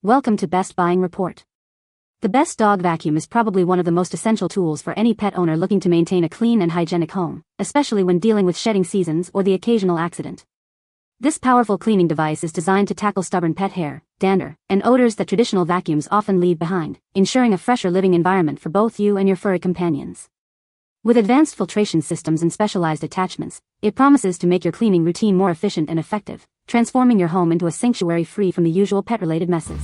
Welcome to Best Buying Report. The Best Dog Vacuum is probably one of the most essential tools for any pet owner looking to maintain a clean and hygienic home, especially when dealing with shedding seasons or the occasional accident. This powerful cleaning device is designed to tackle stubborn pet hair, dander, and odors that traditional vacuums often leave behind, ensuring a fresher living environment for both you and your furry companions. With advanced filtration systems and specialized attachments, it promises to make your cleaning routine more efficient and effective, transforming your home into a sanctuary free from the usual pet-related messes.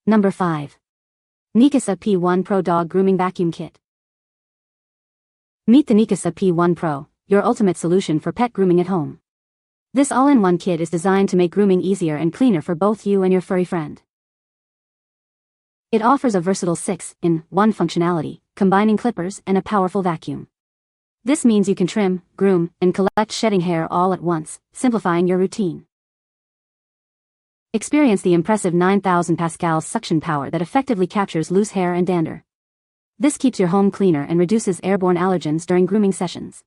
Number 5. Neakasa P1 Pro Dog Grooming Vacuum Kit. Meet the Neakasa P1 Pro, your ultimate solution for pet grooming at home. This all-in-one kit is designed to make grooming easier and cleaner for both you and your furry friend. It offers a versatile 6-in-1 functionality, combining clippers and a powerful vacuum. This means you can trim, groom, and collect shedding hair all at once, simplifying your routine. Experience the impressive 9,000 pascals suction power that effectively captures loose hair and dander. This keeps your home cleaner and reduces airborne allergens during grooming sessions.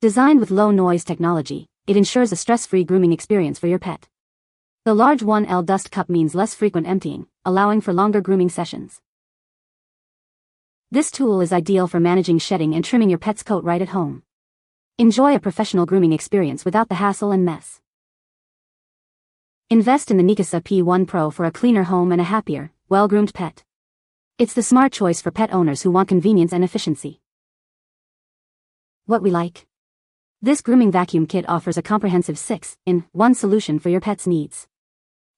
Designed with low-noise technology, it ensures a stress-free grooming experience for your pet. The large 1L dust cup means less frequent emptying, allowing for longer grooming sessions. This tool is ideal for managing shedding and trimming your pet's coat right at home. Enjoy a professional grooming experience without the hassle and mess. Invest in the Neakasa P1 Pro for a cleaner home and a happier, well-groomed pet. It's the smart choice for pet owners who want convenience and efficiency. What we like. This grooming vacuum kit offers a comprehensive 6-in-1 solution for your pet's needs.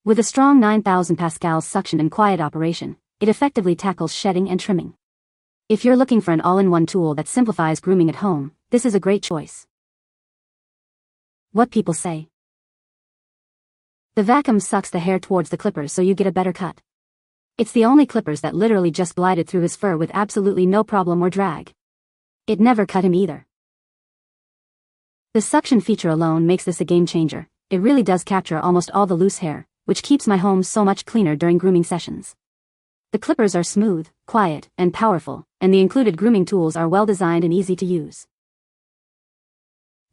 With a strong 9,000 pascals suction and quiet operation, it effectively tackles shedding and trimming. If you're looking for an all-in-one tool that simplifies grooming at home, this is a great choice. What people say. The vacuum sucks the hair towards the clippers so you get a better cut. It's the only clippers that literally just glided through his fur with absolutely no problem or drag. It never cut him either. The suction feature alone makes this a game changer. It really does capture almost all the loose hair, which keeps my home so much cleaner during grooming sessions. The clippers are smooth, quiet, and powerful, and the included grooming tools are well designed and easy to use.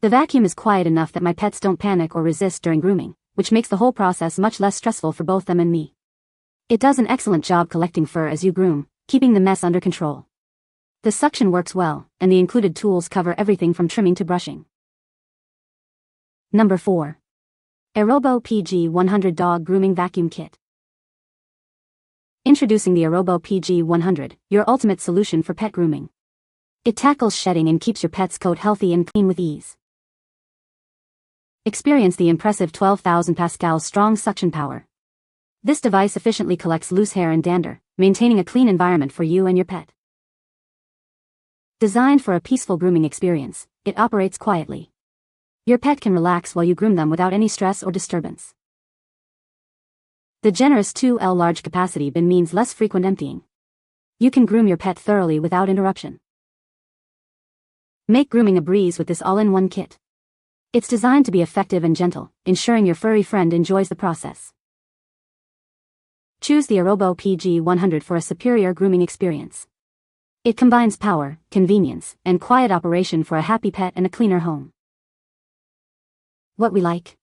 The vacuum is quiet enough that my pets don't panic or resist during grooming, which makes the whole process much less stressful for both them and me. It does an excellent job collecting fur as you groom, keeping the mess under control. The suction works well, and the included tools cover everything from trimming to brushing. Number 4. AIRROBO PG100 Dog Grooming Vacuum Kit. Introducing the AIRROBO PG100, your ultimate solution for pet grooming. It tackles shedding and keeps your pet's coat healthy and clean with ease. Experience the impressive 12,000 pascals strong suction power. This device efficiently collects loose hair and dander, maintaining a clean environment for you and your pet. Designed for a peaceful grooming experience, it operates quietly. Your pet can relax while you groom them without any stress or disturbance. The generous 2L large capacity bin means less frequent emptying. You can groom your pet thoroughly without interruption. Make grooming a breeze with this all-in-one kit. It's designed to be effective and gentle, ensuring your furry friend enjoys the process. Choose the AIRROBO PG100 for a superior grooming experience. It combines power, convenience, and quiet operation for a happy pet and a cleaner home. What we like.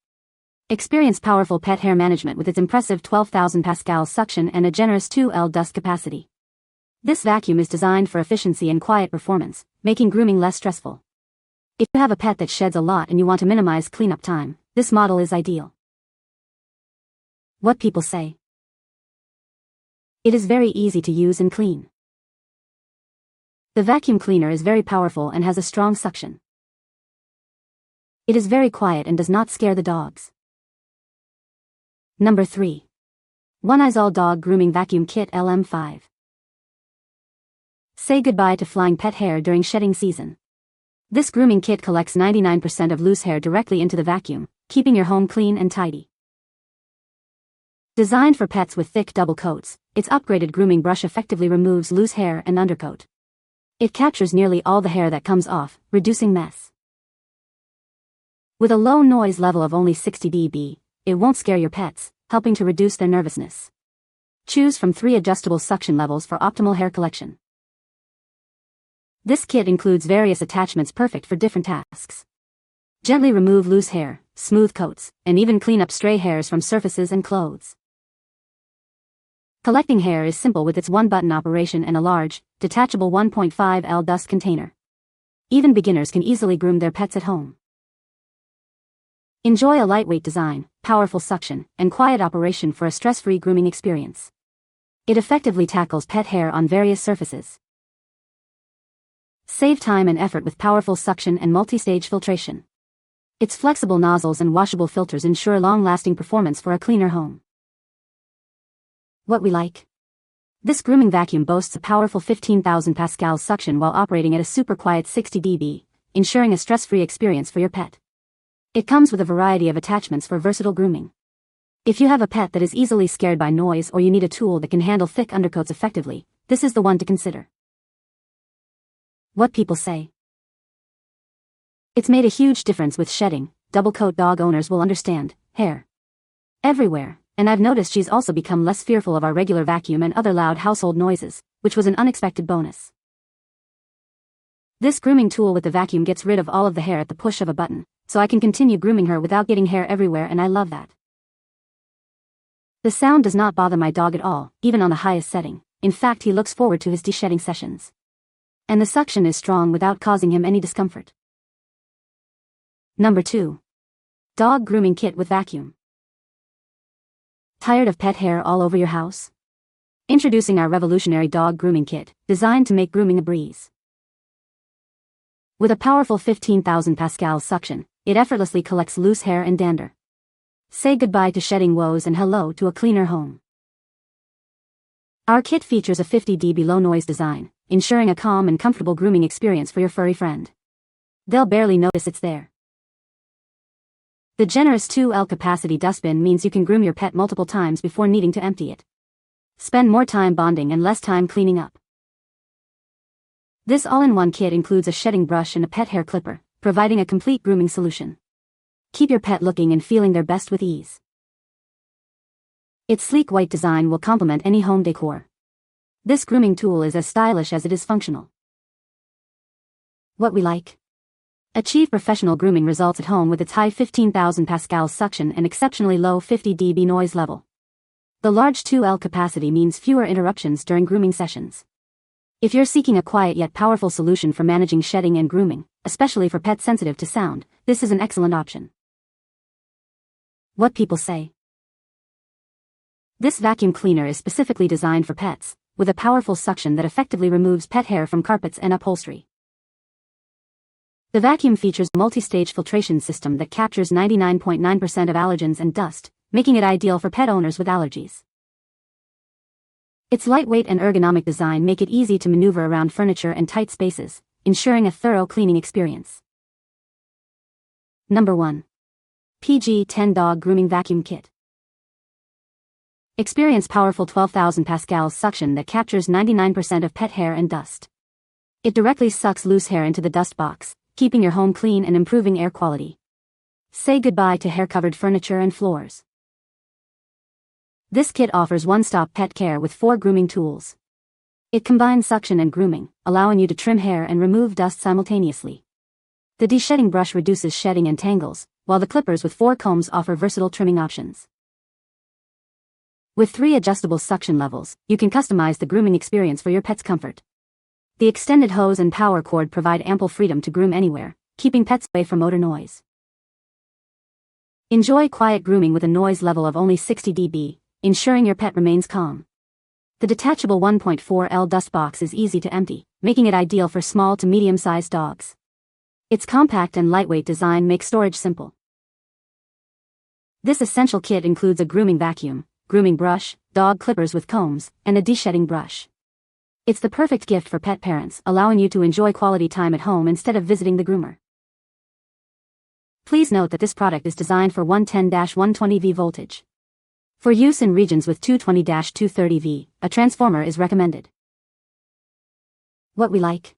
Experience powerful pet hair management with its impressive 12,000 pascals suction and a generous 2L dust capacity. This vacuum is designed for efficiency and quiet performance, making grooming less stressful. If you have a pet that sheds a lot and you want to minimize cleanup time, this model is ideal. What people say. It is very easy to use and clean. The vacuum cleaner is very powerful and has a strong suction. It is very quiet and does not scare the dogs. Number 3. ONEISALL Dog Grooming Vacuum Kit LM5. Say goodbye to flying pet hair during shedding season. This grooming kit collects 99% of loose hair directly into the vacuum, keeping your home clean and tidy. Designed for pets with thick double coats, its upgraded grooming brush effectively removes loose hair and undercoat. It captures nearly all the hair that comes off, reducing mess. With a low noise level of only 60 dB, it won't scare your pets, helping to reduce their nervousness. Choose from 3 adjustable suction levels for optimal hair collection. This kit includes various attachments perfect for different tasks. Gently remove loose hair, smooth coats, and even clean up stray hairs from surfaces and clothes. Collecting hair is simple with its one-button operation and a large, detachable 1.5L dust container. Even beginners can easily groom their pets at home. Enjoy a lightweight design, powerful suction, and quiet operation for a stress-free grooming experience. It effectively tackles pet hair on various surfaces. Save time and effort with powerful suction and multi-stage filtration. Its flexible nozzles and washable filters ensure long-lasting performance for a cleaner home. What we like. This grooming vacuum boasts a powerful 15,000 pascals suction while operating at a super quiet 60 dB, ensuring a stress-free experience for your pet. It comes with a variety of attachments for versatile grooming. If you have a pet that is easily scared by noise or you need a tool that can handle thick undercoats effectively, this is the one to consider. What people say. It's made a huge difference with shedding. Double coat dog owners will understand. Hair everywhere, and I've noticed she's also become less fearful of our regular vacuum and other loud household noises, which was an unexpected bonus. This grooming tool with the vacuum gets rid of all of the hair at the push of a button, so I can continue grooming her without getting hair everywhere, and I love that. The sound does not bother my dog at all, even on the highest setting. In fact, he looks forward to his de-shedding sessions. And the suction is strong without causing him any discomfort. Number 2. Dog Grooming Kit with Vacuum. Tired of pet hair all over your house? Introducing our revolutionary dog grooming kit, designed to make grooming a breeze. With a powerful 15,000 pascals suction, it effortlessly collects loose hair and dander. Say goodbye to shedding woes and hello to a cleaner home. Our kit features a 50 dB low noise design, ensuring a calm and comfortable grooming experience for your furry friend. They'll barely notice it's there. The generous 2L capacity dustbin means you can groom your pet multiple times before needing to empty it. Spend more time bonding and less time cleaning up. This all-in-one kit includes a shedding brush and a pet hair clipper, providing a complete grooming solution. Keep your pet looking and feeling their best with ease. Its sleek white design will complement any home decor. This grooming tool is as stylish as it is functional. What we like. Achieve professional grooming results at home with its high 15,000 pascals suction and exceptionally low 50 dB noise level. The large 2L capacity means fewer interruptions during grooming sessions. If you're seeking a quiet yet powerful solution for managing shedding and grooming, especially for pets sensitive to sound, this is an excellent option. What people say. This vacuum cleaner is specifically designed for pets, with a powerful suction that effectively removes pet hair from carpets and upholstery. The vacuum features a multi-stage filtration system that captures 99.9% of allergens and dust, making it ideal for pet owners with allergies. Its lightweight and ergonomic design make it easy to maneuver around furniture and tight spaces, ensuring a thorough cleaning experience. Number 1. PG-10 Dog Grooming Vacuum Kit. Experience powerful 12,000 pascals suction that captures 99% of pet hair and dust. It directly sucks loose hair into the dust box, keeping your home clean and improving air quality. Say goodbye to hair-covered furniture and floors. This kit offers one-stop pet care with 4 grooming tools. It combines suction and grooming, allowing you to trim hair and remove dust simultaneously. The de-shedding brush reduces shedding and tangles, while the clippers with 4 combs offer versatile trimming options. With 3 adjustable suction levels, you can customize the grooming experience for your pet's comfort. The extended hose and power cord provide ample freedom to groom anywhere, keeping pets away from odor noise. Enjoy quiet grooming with a noise level of only 60 dB, ensuring your pet remains calm. The detachable 1.4L dust box is easy to empty, making it ideal for small to medium-sized dogs. Its compact and lightweight design makes storage simple. This essential kit includes a grooming vacuum, grooming brush, dog clippers with combs, and a de-shedding brush. It's the perfect gift for pet parents, allowing you to enjoy quality time at home instead of visiting the groomer. Please note that this product is designed for 110-120V voltage. For use in regions with 220-230V, a transformer is recommended. What we like.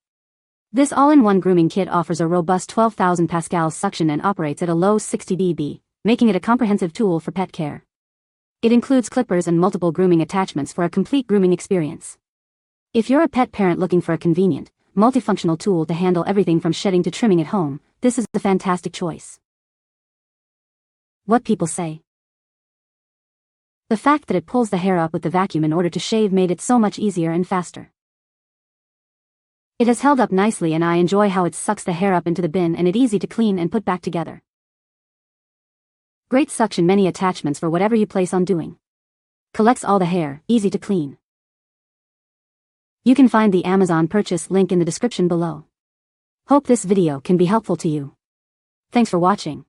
This all-in-one grooming kit offers a robust 12,000 pascals suction and operates at a low 60 dB, making it a comprehensive tool for pet care. It includes clippers and multiple grooming attachments for a complete grooming experience. If you're a pet parent looking for a convenient, multifunctional tool to handle everything from shedding to trimming at home, this is the fantastic choice. What people say. The fact that it pulls the hair up with the vacuum in order to shave made it so much easier and faster. It has held up nicely and I enjoy how it sucks the hair up into the bin and it's easy to clean and put back together. Great suction, many attachments for whatever you place on doing. Collects all the hair, easy to clean. You can find the Amazon purchase link in the description below. Hope this video can be helpful to you. Thanks for watching.